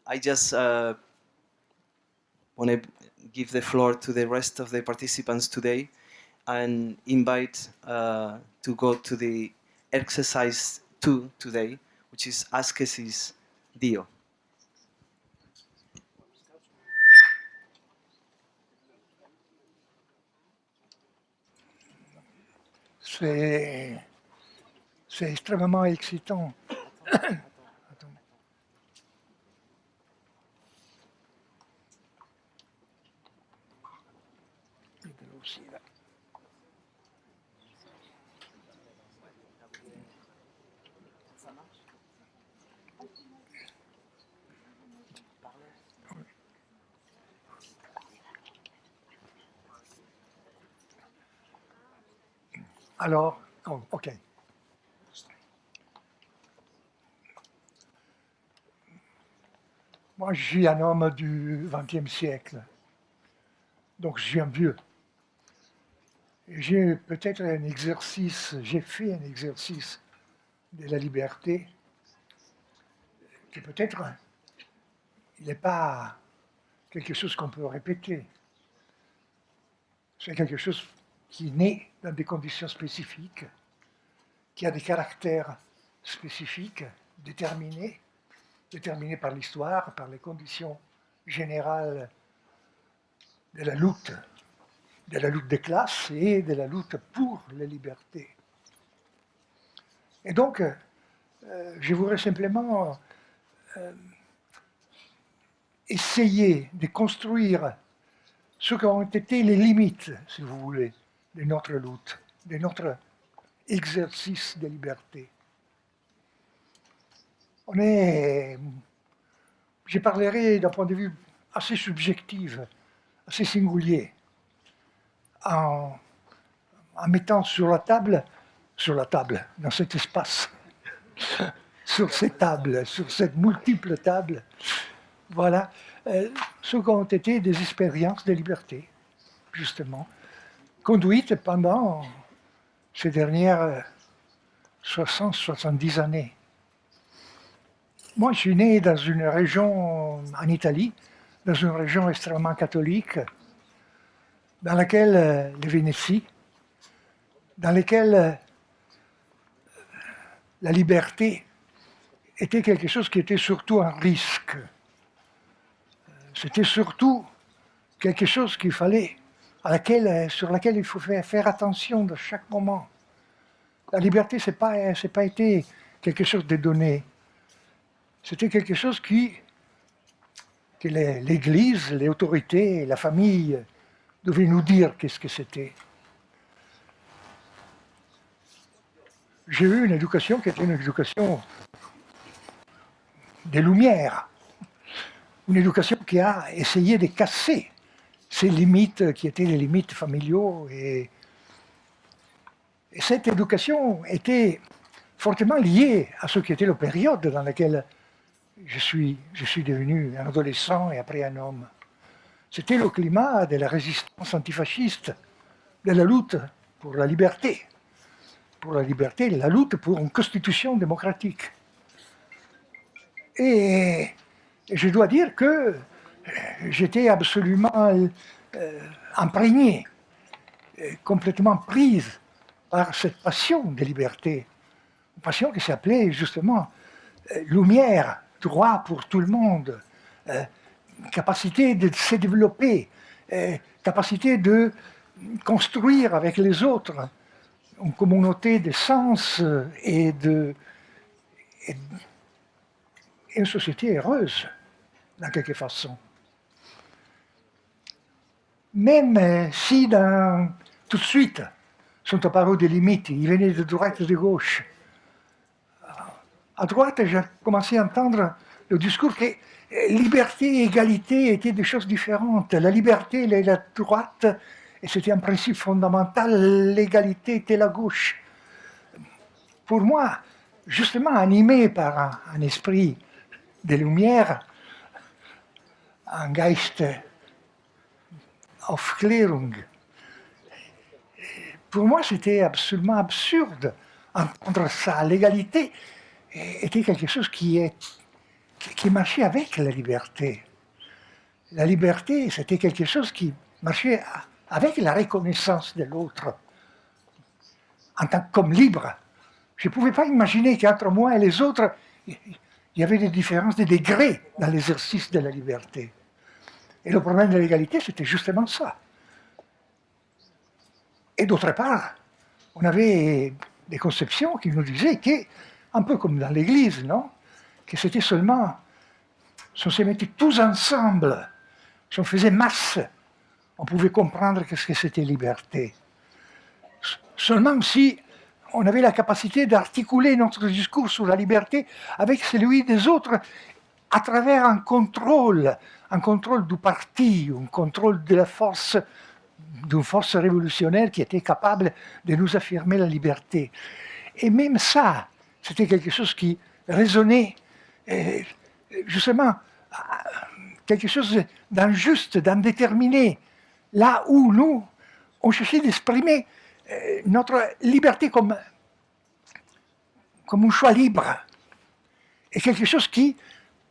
I just want to give the floor to the rest of the participants today and invite to go to the exercise 2 today, which is Ascesis Dio. C'est extrêmement excitant. Alors, oh, ok. Moi, je suis un homme du XXe siècle, donc je suis un vieux. J'ai peut-être un exercice, j'ai fait un exercice de la liberté qui peut-être, il n'est pas quelque chose qu'on peut répéter. C'est quelque chose qui naît dans des conditions spécifiques, qui a des caractères spécifiques, déterminés par l'histoire, par les conditions générales de la lutte des classes et de la lutte pour les libertés. Et donc, je voudrais simplement essayer de construire ce qu'ont été les limites, si vous voulez, de notre lutte, de notre exercice de liberté. Je parlerai d'un point de vue assez subjectif, assez singulier, en mettant sur la table, dans cet espace, sur cette multiple table, voilà, ce qu'ont été des expériences de liberté, justement, conduites pendant ces dernières 60-70 années. Moi, je suis né dans une région en Italie, dans une région extrêmement catholique, dans laquelle les Vénéties, dans laquelle la liberté était quelque chose qui était surtout un risque. C'était surtout quelque chose qu'il fallait, sur laquelle il faut faire attention de chaque moment. La liberté, c'est pas été quelque chose de donné. C'était quelque chose que l'Église, les autorités, la famille devaient nous dire qu'est-ce que c'était. J'ai eu une éducation qui était une éducation des Lumières, une éducation qui a essayé de casser ces limites qui étaient les limites familiaux. Et cette éducation était fortement liée à ce qui était la période dans laquelle je suis devenu un adolescent et après un homme. C'était le climat de la résistance antifasciste, de la lutte pour la liberté, la lutte pour une constitution démocratique. Et je dois dire que j'étais absolument imprégné, complètement prise par cette passion de liberté, une passion qui s'appelait justement lumière, droit pour tout le monde, capacité de se développer, capacité de construire avec les autres une communauté de sens et une société heureuse, dans quelque façon. Même si tout de suite sont apparues des limites, ils venaient de droite et de gauche. À droite, j'ai commencé à entendre le discours que liberté et égalité étaient des choses différentes. La liberté, elle est la droite, et c'était un principe fondamental, l'égalité était la gauche. Pour moi, justement animé par un esprit de lumière, un Geist Aufklärung, pour moi c'était absolument absurde. Entendre ça, l'égalité était quelque chose qui qui marchait avec la liberté. La liberté, c'était quelque chose qui marchait avec la reconnaissance de l'autre, en tant qu'homme libre. Je ne pouvais pas imaginer qu'entre moi et les autres, il y avait des différences, des degrés dans l'exercice de la liberté. Et le problème de l'égalité, c'était justement ça. Et d'autre part, on avait des conceptions qui nous disaient que, un peu comme dans l'Église, non, que c'était seulement, si on se mettait tous ensemble, si on faisait masse, on pouvait comprendre ce que c'était liberté. Seulement si on avait la capacité d'articuler notre discours sur la liberté avec celui des autres à travers un contrôle du parti, un contrôle de la force, d'une force révolutionnaire qui était capable de nous affirmer la liberté. Et même ça, c'était quelque chose qui résonnait, justement, quelque chose d'injuste, d'indéterminé, là où nous, on cherchait d'exprimer notre liberté comme un choix libre, et quelque chose qui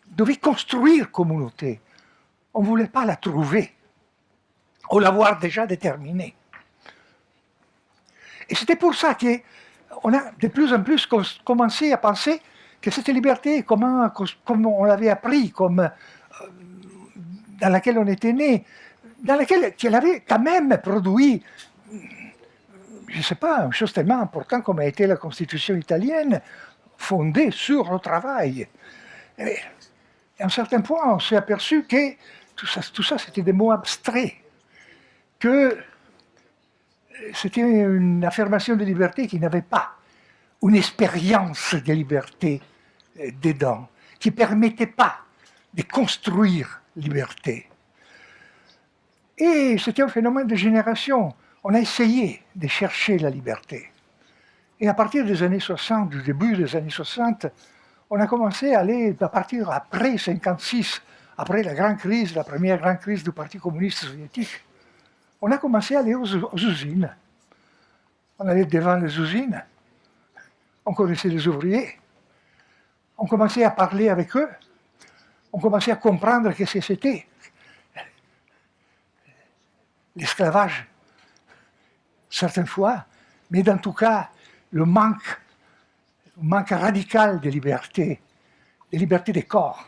devait construire communauté. On ne voulait pas la trouver, ou l'avoir déjà déterminée. Et c'était pour ça qu'on a de plus en plus commencé à penser que cette liberté, comme on l'avait appris, dans laquelle on était né, dans laquelle elle avait quand même produit, je ne sais pas, une chose tellement importante comme a été la Constitution italienne, fondée sur le travail. Et à un certain point, on s'est aperçu que tout ça c'était des mots abstraits, que c'était une affirmation de liberté qui n'avait pas une expérience de liberté dedans, qui ne permettait pas de construire liberté. Et c'était un phénomène de génération. On a essayé de chercher la liberté. Et à partir des années 60, du début des années 60, on a commencé à aller, à partir après 1956, après la grande crise, la première grande crise du Parti communiste soviétique, on a commencé à aller aux usines. On allait devant les usines, on connaissait les ouvriers, on commençait à parler avec eux, on commençait à comprendre ce que c'était l'esclavage, certaines fois, mais dans tout cas, le manque radical de liberté des corps.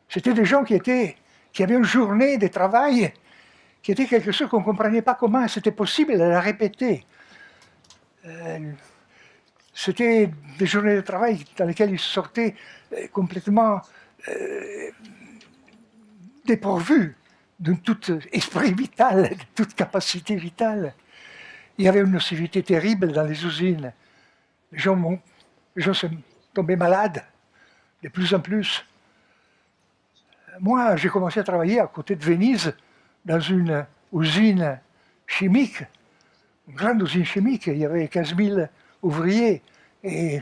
C'était des gens qui avaient une journée de travail qui était quelque chose qu'on ne comprenait pas comment c'était possible de la répéter. C'était des journées de travail dans lesquelles ils sortaient complètement dépourvus de tout esprit vital, de toute capacité vitale. Il y avait une nocivité terrible dans les usines. Les gens sont tombés malades, de plus en plus. Moi, j'ai commencé à travailler à côté de Venise, dans une usine chimique, une grande usine chimique. Il y avait 15 000 ouvriers et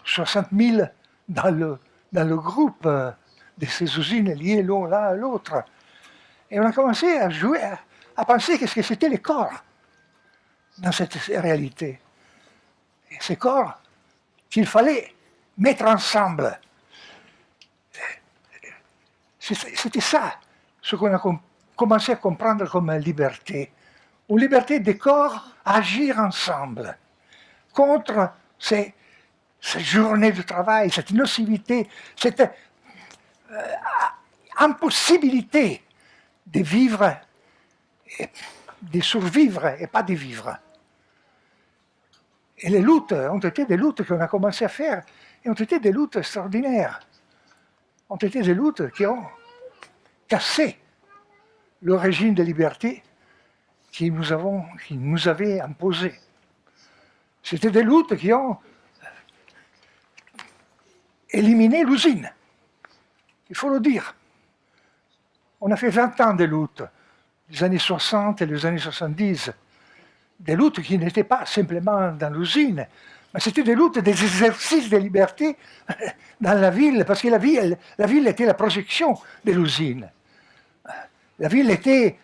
60 000 dans le groupe de ces usines liées l'un à l'autre. Et on a commencé à penser qu'est-ce que c'était les corps dans cette réalité. Et ces corps qu'il fallait mettre ensemble. C'était ça, ce qu'on a commencé à comprendre comme liberté. Une liberté des corps à agir ensemble contre ces journées de travail, cette nocivité, cette impossibilité de vivre, de survivre et pas de vivre. Et les luttes ont été des luttes qu'on a commencé à faire, et ont été des luttes extraordinaires. Ont été des luttes qui ont cassé le régime de liberté qui nous avait imposé. C'était des luttes qui ont éliminé l'usine, il faut le dire. On a fait 20 ans de luttes, les années 60 et les années 70, des luttes qui n'étaient pas simplement dans l'usine, mais c'était des luttes, des exercices de liberté dans la ville, parce que la ville était la projection de l'usine. La ville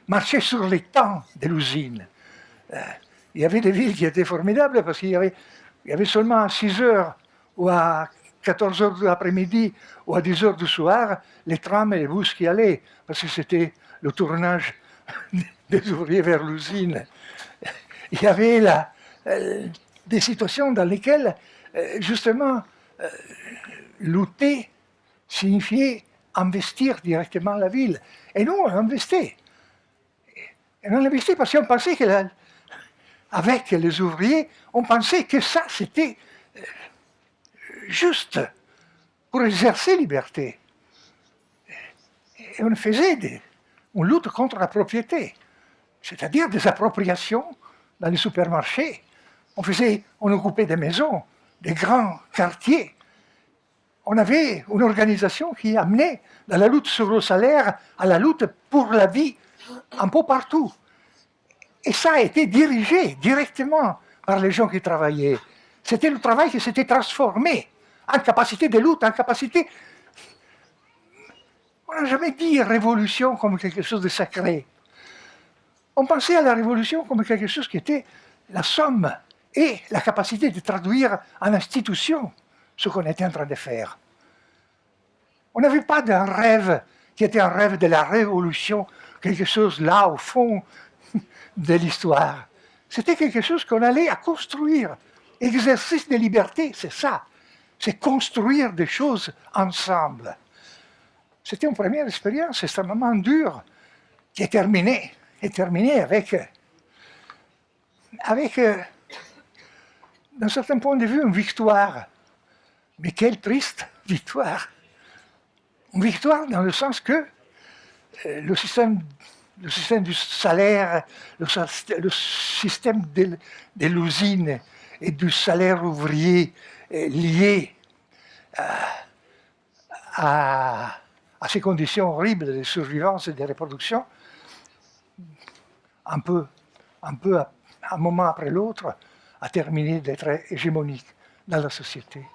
marchait sur les temps de l'usine. Il y avait des villes qui étaient formidables parce qu'il y avait seulement à 6 heures ou à 14 heures de l'après-midi ou à 10 heures du soir, les trams et les bus qui allaient, parce que c'était le tournage des ouvriers vers l'usine. Il y avait des situations dans lesquelles, justement, lutter signifiait investir directement la ville. Et nous, on investit. Et on investit parce qu'on pensait qu'avec les ouvriers, on pensait que ça, c'était juste pour exercer liberté. Et on faisait une lutte contre la propriété, c'est-à-dire des appropriations dans les supermarchés. On occupait des maisons, des grands quartiers. On avait une organisation qui amenait dans la lutte sur le salaire à la lutte pour la vie un peu partout. Et ça a été dirigé directement par les gens qui travaillaient. C'était le travail qui s'était transformé en capacité de lutte, en capacité... On n'a jamais dit révolution comme quelque chose de sacré. On pensait à la révolution comme quelque chose qui était la somme et la capacité de traduire en institution ce qu'on était en train de faire. On n'avait pas d'un rêve qui était un rêve de la révolution, quelque chose là au fond de l'histoire. C'était quelque chose qu'on allait à construire. Exercice de liberté, c'est ça. C'est construire des choses ensemble. C'était une première expérience extrêmement dure qui est terminée avec d'un certain point de vue, une victoire. Mais quelle triste victoire! Une victoire dans le sens que le système du salaire, le système de l'usine et du salaire ouvrier lié à ces conditions horribles de survivance et de reproduction, un peu un moment après l'autre, a terminé d'être hégémonique dans la société.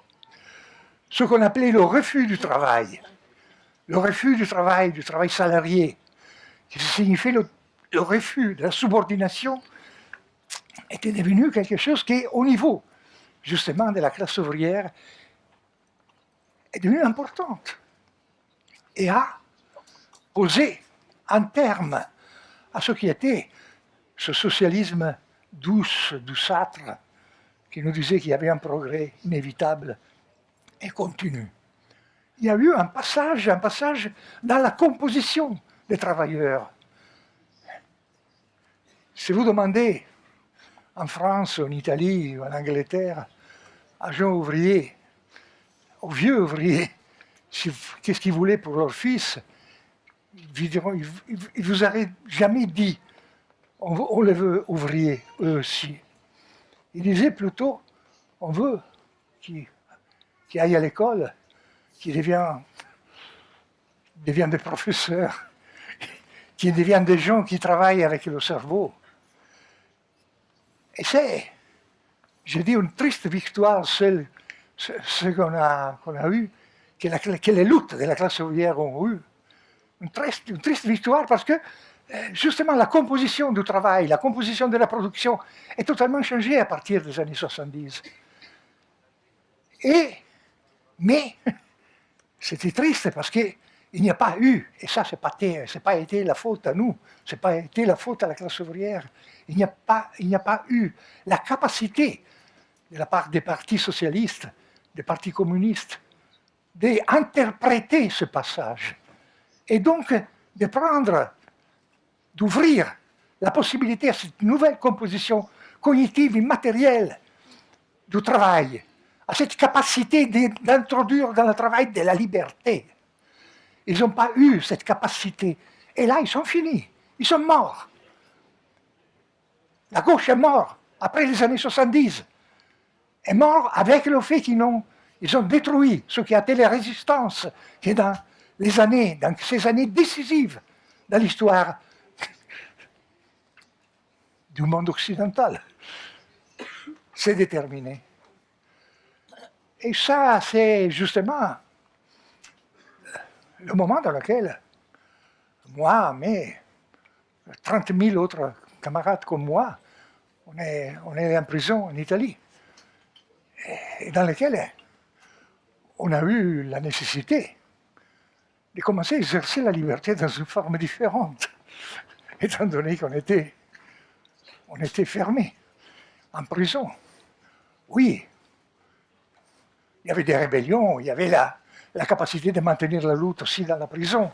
Ce qu'on appelait le refus du travail salarié, qui signifiait le refus de la subordination, était devenu quelque chose qui, au niveau justement de la classe ouvrière, est devenu importante et a posé un terme à ce qui était ce socialisme douceâtre qui nous disait qu'il y avait un progrès inévitable et continu. Il y a eu un passage dans la composition des travailleurs. Si vous demandez en France, en Italie, en Angleterre, à gens ouvriers, aux vieux ouvriers, qu'est-ce qu'ils voulaient pour leur fils, ils ne vous auraient jamais dit on les veut ouvriers, eux aussi. Ils disaient plutôt on veut qu'ils aillent à l'école, qu'ils deviennent des professeurs, qu'ils deviennent des gens qui travaillent avec le cerveau. Et c'est, je dis, une triste victoire, ce qu'on a eu, que les luttes de la classe ouvrière ont eu. Une triste victoire parce que, justement, la composition du travail, la composition de la production est totalement changée à partir des années 70. Mais c'était triste parce qu'il n'y a pas eu, et ça, c'est pas été la faute à nous, c'est pas été la faute à la classe ouvrière, il n'y a pas eu la capacité de la part des partis socialistes, des partis communistes, d'interpréter ce passage et donc d'ouvrir la possibilité à cette nouvelle composition cognitive et matérielle du travail, à cette capacité d'introduire dans le travail de la liberté. Ils n'ont pas eu cette capacité. Et là, ils sont finis. Ils sont morts. La gauche est morte après les années 70. Est morte avec le fait qu'ils ont détruit ce qui a été la résistance, qui est dans ces années décisives dans l'histoire du monde occidental. C'est déterminé. Et ça, c'est justement le moment dans lequel moi, mais 30 000 autres camarades comme moi, on est en prison en Italie, et dans lequel on a eu la nécessité de commencer à exercer la liberté dans une forme différente, étant donné qu'on était fermé, en prison. Oui, il y avait des rébellions, il y avait la capacité de maintenir la lutte aussi dans la prison,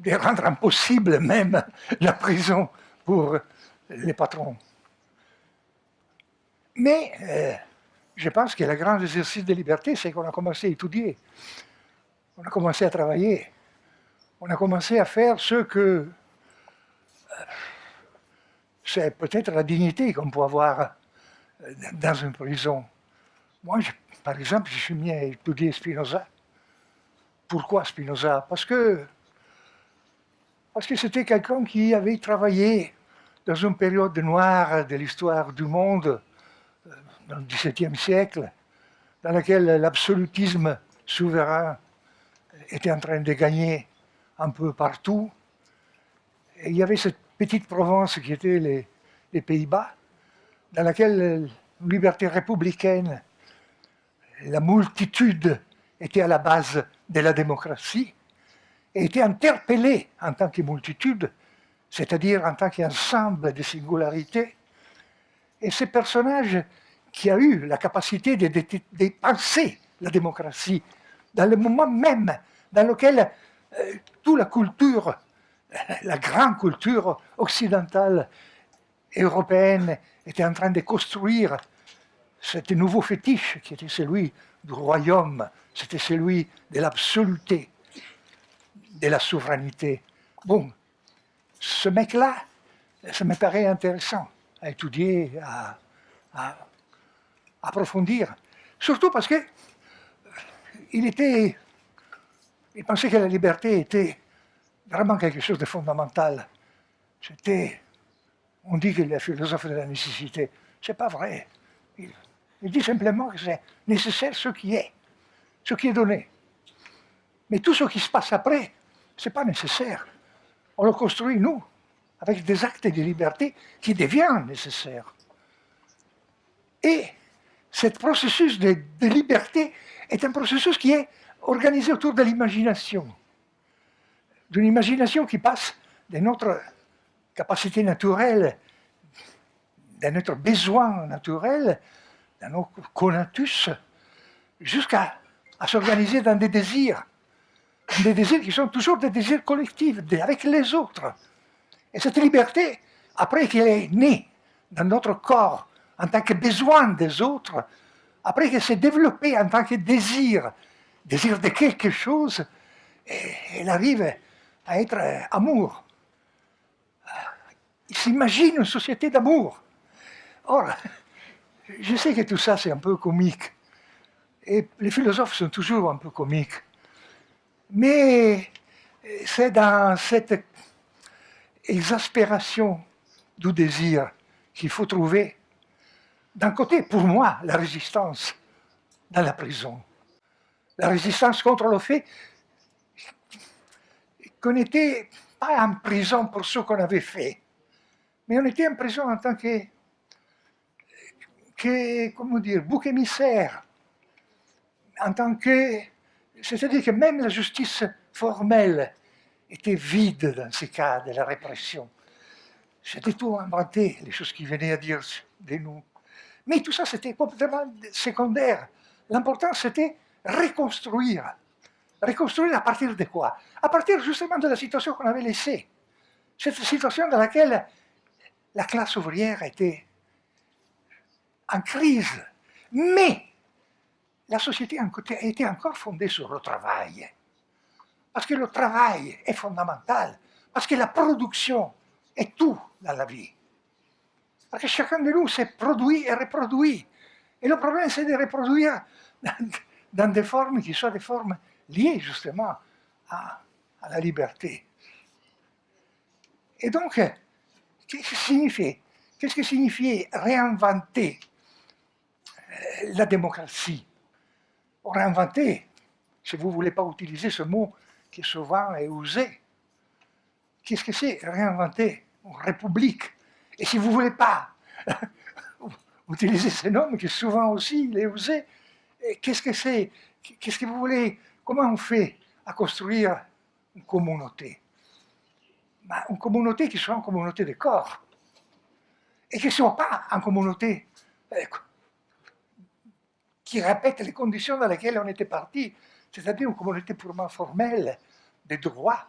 de rendre impossible même la prison pour les patrons. Mais je pense que le grand exercice de liberté, c'est qu'on a commencé à étudier, on a commencé à travailler, on a commencé à faire ce que c'est peut-être la dignité qu'on peut avoir dans une prison. Moi, par exemple, je suis mis à étudier Spinoza. Pourquoi Spinoza? Parce que c'était quelqu'un qui avait travaillé dans une période noire de l'histoire du monde, dans le XVIIe siècle, dans laquelle l'absolutisme souverain était en train de gagner un peu partout. Et il y avait cette petite province qui était les Pays-Bas, dans laquelle une liberté républicaine, la multitude était à la base de la démocratie, et était interpellée en tant que multitude, c'est-à-dire en tant qu'ensemble de singularités. Et ce personnage qui a eu la capacité de penser la démocratie dans le moment même dans lequel toute la culture, la grande culture occidentale européenne était en train de construire ce nouveau fétiche qui était celui du royaume, c'était celui de l'absoluté, de la souveraineté. Bon, ce mec-là, ça me paraît intéressant à étudier, à approfondir. Surtout parce que il pensait que la liberté était vraiment quelque chose de fondamental. On dit que le philosophe de la nécessité, c'est pas vrai. Il dit simplement que c'est nécessaire ce qui est donné. Mais tout ce qui se passe après, c'est pas nécessaire. On le construit, nous, avec des actes de liberté qui deviennent nécessaires. Et ce processus de liberté est un processus qui est organisé autour de l'imagination. D'une imagination qui passe de notre capacité naturelle, de notre besoin naturel, de nos conatus, jusqu'à s'organiser dans des désirs qui sont toujours des désirs collectifs, avec les autres. Et cette liberté, après qu'elle est née dans notre corps en tant que besoin des autres, après qu'elle s'est développée en tant que désir de quelque chose, elle arrive à être amour. Il s'imagine une société d'amour. Or, je sais que tout ça c'est un peu comique, et les philosophes sont toujours un peu comiques, mais c'est dans cette exaspération du désir qu'il faut trouver, d'un côté, pour moi, la résistance dans la prison. La résistance contre le fait qu'on n'était pas en prison pour ce qu'on avait fait, mais on était en prison en tant que comment dire, bouc émissaire, en tant que... C'est-à-dire que même la justice formelle était vide dans ces cas de la répression. C'était tout inventé, les choses qui venaient à dire de nous. Mais tout ça, c'était complètement secondaire. L'important, c'était reconstruire. Reconstruire à partir de quoi? À partir justement de la situation qu'on avait laissée. Cette situation dans laquelle la classe ouvrière était en crise. Mais la société était encore fondée sur le travail. Parce que le travail est fondamental. Parce que la production est tout dans la vie. Parce que chacun de nous s'est produit et reproduit. Et le problème, c'est de reproduire dans des formes qui soient des formes liées justement à la liberté. Et donc, qu'est-ce que signifiait réinventer la démocratie? Réinventer, si vous ne voulez pas utiliser ce mot qui souvent est usé, qu'est-ce que c'est réinventer une république? Et si vous ne voulez pas utiliser ce nom qui souvent aussi il est usé, qu'est-ce que c'est qu'est-ce que vous voulez? Comment on fait à construire une communauté? Ben, une communauté qui soit une communauté de corps et qui ne soit pas une communauté qui répète les conditions dans lesquelles on était parti, c'est-à-dire une communauté purement formelle, des droits,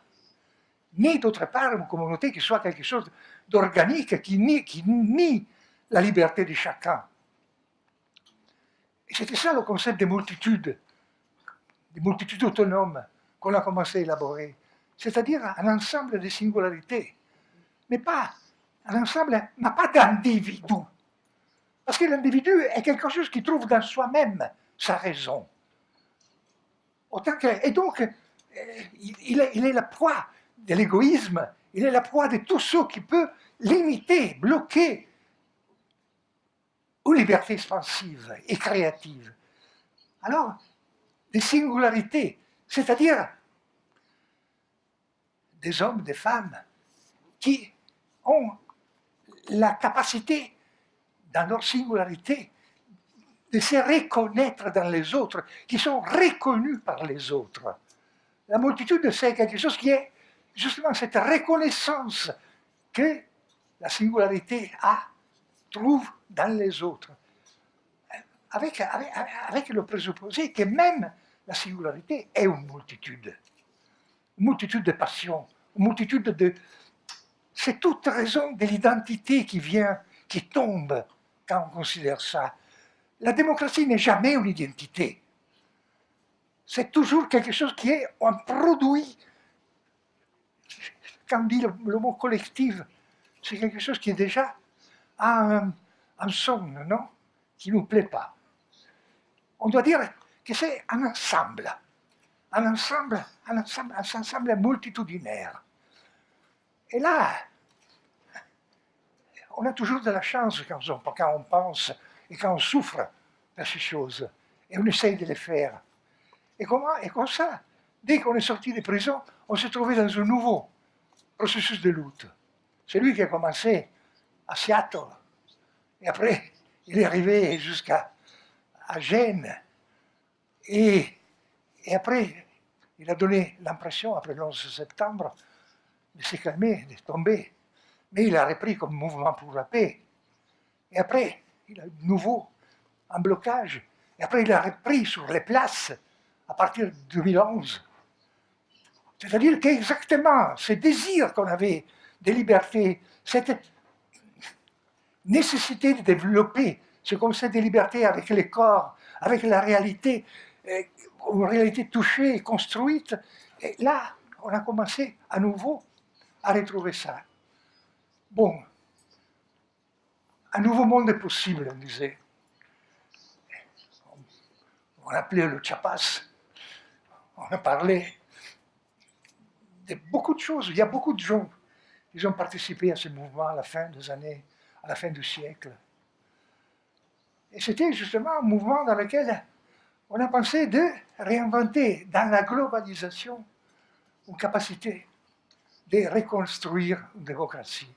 ni d'autre part une communauté qui soit quelque chose d'organique, qui nie la liberté de chacun. Et c'était ça le concept des multitudes autonomes qu'on a commencé à élaborer, c'est-à-dire un ensemble de singularités, mais pas un ensemble, mais pas d'individus. Parce que l'individu est quelque chose qui trouve dans soi-même sa raison. Et donc, il est la proie de l'égoïsme, il est la proie de tout ce qui peut limiter, bloquer une liberté expansive et créative. Alors, des singularités, c'est-à-dire des hommes, des femmes qui ont la capacité, dans leur singularité, de se reconnaître dans les autres, qui sont reconnus par les autres. La multitude, c'est quelque chose qui est justement cette reconnaissance que la singularité trouve dans les autres. Avec le présupposé que même la singularité est une multitude de passions, une multitude de... C'est toute raison de l'identité qui tombe quand on considère ça. La démocratie n'est jamais une identité. C'est toujours quelque chose qui est un produit. Quand on dit le mot collectif, c'est quelque chose qui est déjà un son, non? Qui ne nous plaît pas. On doit dire que c'est un ensemble multitudinaire. Et là, on a toujours de la chance quand on pense et quand on souffre de ces choses. Et on essaye de les faire. Et comme ça, dès qu'on est sorti de prison, on s'est trouvé dans un nouveau processus de lutte. C'est lui qui a commencé à Seattle. Et après, il est arrivé jusqu'à Gênes. Et après, il a donné l'impression, après le 11 septembre, de se calmer, de tomber. Mais il a repris comme mouvement pour la paix. Et après, il a de nouveau un blocage. Et après, il a repris sur les places à partir de 2011. C'est-à-dire qu'exactement ce désir qu'on avait de liberté, cette nécessité de développer ce concept de liberté avec les corps, avec la réalité, une réalité touchée et construite, et là, on a commencé à nouveau à retrouver ça. Bon, un nouveau monde est possible, on disait. On appelait le Chiapas. On a parlé de beaucoup de choses. Il y a beaucoup de gens qui ont participé à ce mouvement à la fin du siècle. Et c'était justement un mouvement dans lequel on a pensé de réinventer dans la globalisation une capacité de reconstruire une démocratie.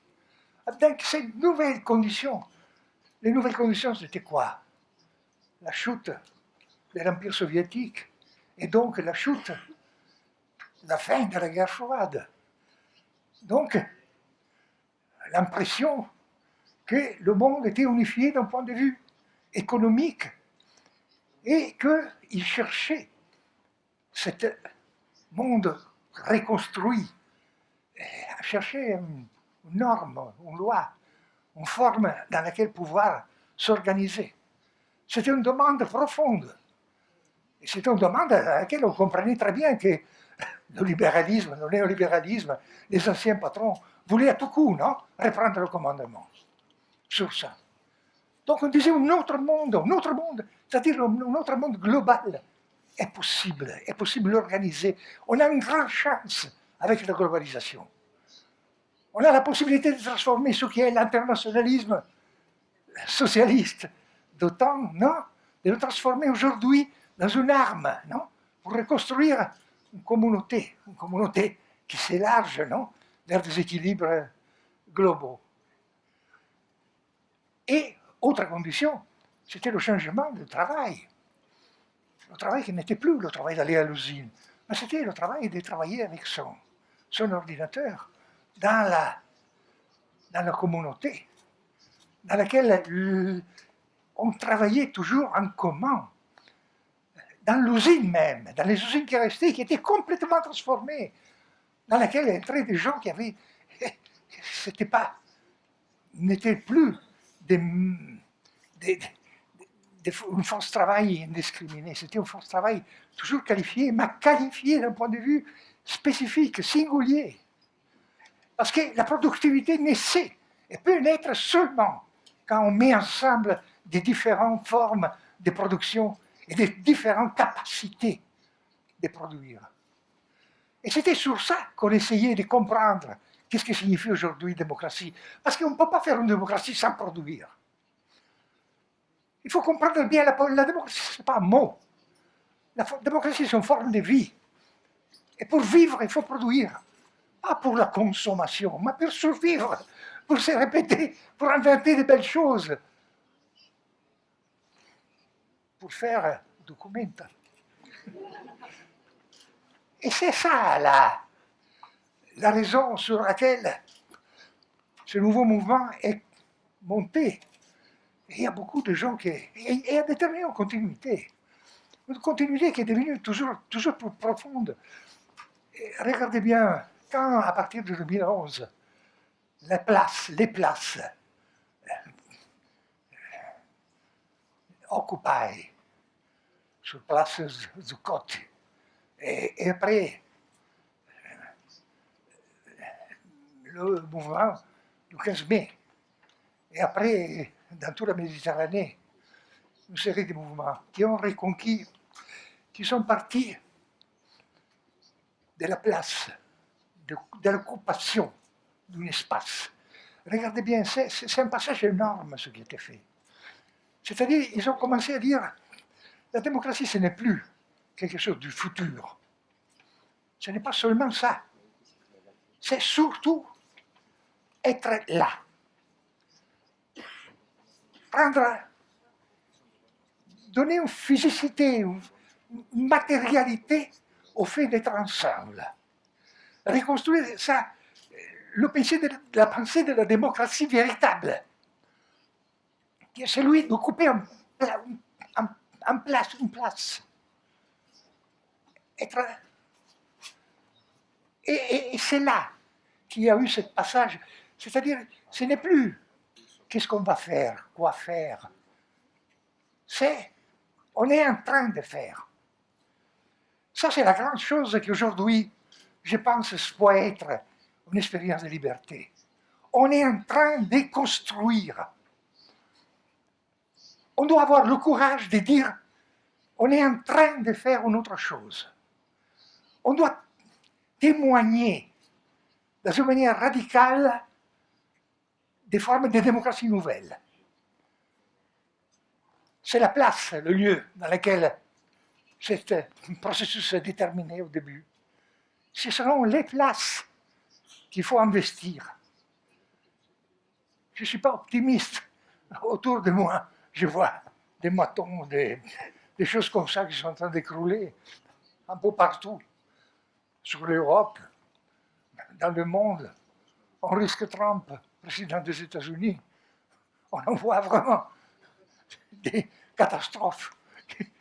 Avec ces nouvelles conditions. Les nouvelles conditions, c'était quoi? La chute de l'Empire soviétique et donc la chute, la fin de la guerre froide. Donc, l'impression que le monde était unifié d'un point de vue économique et qu'il cherchait ce monde reconstruit, à chercher une norme, une loi, une forme dans laquelle pouvoir s'organiser. C'était une demande profonde. Et c'était une demande à laquelle on comprenait très bien que le libéralisme, le néolibéralisme, les anciens patrons voulaient à tout coup, non, reprendre le commandement sur ça. Donc on disait un autre monde, c'est-à-dire un autre monde global est possible d'organiser. On a une grande chance avec la globalisation. On a la possibilité de transformer ce qui est l'internationalisme socialiste d'OTAN, non, de le transformer aujourd'hui dans une arme, non, pour reconstruire une communauté qui s'élarge, non, vers des équilibres globaux. Et autre condition, c'était le changement de travail. le travail qui n'était plus le travail d'aller à l'usine, mais c'était le travail de travailler avec son ordinateur dans la communauté, dans laquelle on travaillait toujours en commun, dans l'usine même, dans les usines qui restaient, qui étaient complètement transformées, dans laquelle entraient des gens qui avaient... n'étaient plus une force de travail indiscriminée, c'était une force de travail toujours qualifiée, mais qualifiée d'un point de vue spécifique, singulier. Parce que la productivité naissait et peut naître seulement quand on met ensemble des différentes formes de production et des différentes capacités de produire. Et c'était sur ça qu'on essayait de comprendre qu'est-ce que signifie aujourd'hui démocratie. Parce qu'on ne peut pas faire une démocratie sans produire. Il faut comprendre bien la démocratie, ce n'est pas un mot. La démocratie, c'est une forme de vie. Et pour vivre, il faut produire. Pas pour la consommation, mais pour survivre, pour se répéter, pour inventer de belles choses, pour faire documenta. Et c'est ça la raison sur laquelle ce nouveau mouvement est monté. Et il y a beaucoup de gens qui... Et a déterminé une continuité qui est devenue toujours plus profonde. Et regardez bien, quand à partir de 2011, les places Occupy, sur place Zuccotti, et après le mouvement du 15 mai, et après dans toute la Méditerranée, une série de mouvements qui ont reconquis, qui sont partis de la place, de l'occupation d'un espace. Regardez bien, c'est un passage énorme ce qui a été fait. C'est-à-dire, ils ont commencé à dire, la démocratie, ce n'est plus quelque chose du futur. Ce n'est pas seulement ça. C'est surtout être là. Donner une physicité, une matérialité au fait d'être ensemble. Reconstruire ça, la pensée de la démocratie véritable, qui est celui d'occuper une place. Et c'est là qu'il y a eu ce passage. C'est-à-dire, ce n'est plus qu'est-ce qu'on va faire, quoi faire. C'est, on est en train de faire. Ça, c'est la grande chose qu'aujourd'hui, je pense, doit être une expérience de liberté. On est en train de construire. On doit avoir le courage de dire, on est en train de faire une autre chose. On doit témoigner de une manière radicale des formes de démocratie nouvelles. C'est la place, le lieu dans lequel ce processus est déterminé au début. Ce seront les places qu'il faut investir. Je ne suis pas optimiste. Autour de moi, je vois des matons, des choses comme ça qui sont en train d'écrouler un peu partout, sur l'Europe, dans le monde. On risque Trump, président des États-Unis. On en voit vraiment des catastrophes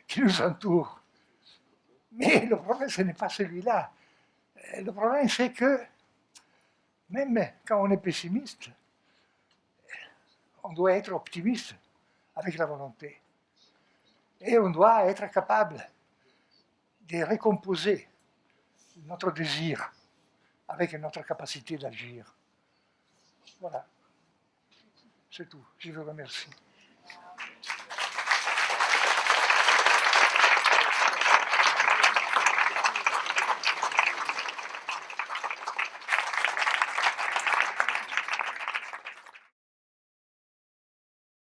qui nous entourent. Mais le problème, ce n'est pas celui-là. Le problème, c'est que même quand on est pessimiste, on doit être optimiste avec la volonté. Et on doit être capable de recomposer notre désir avec notre capacité d'agir. Voilà. C'est tout. Je vous remercie.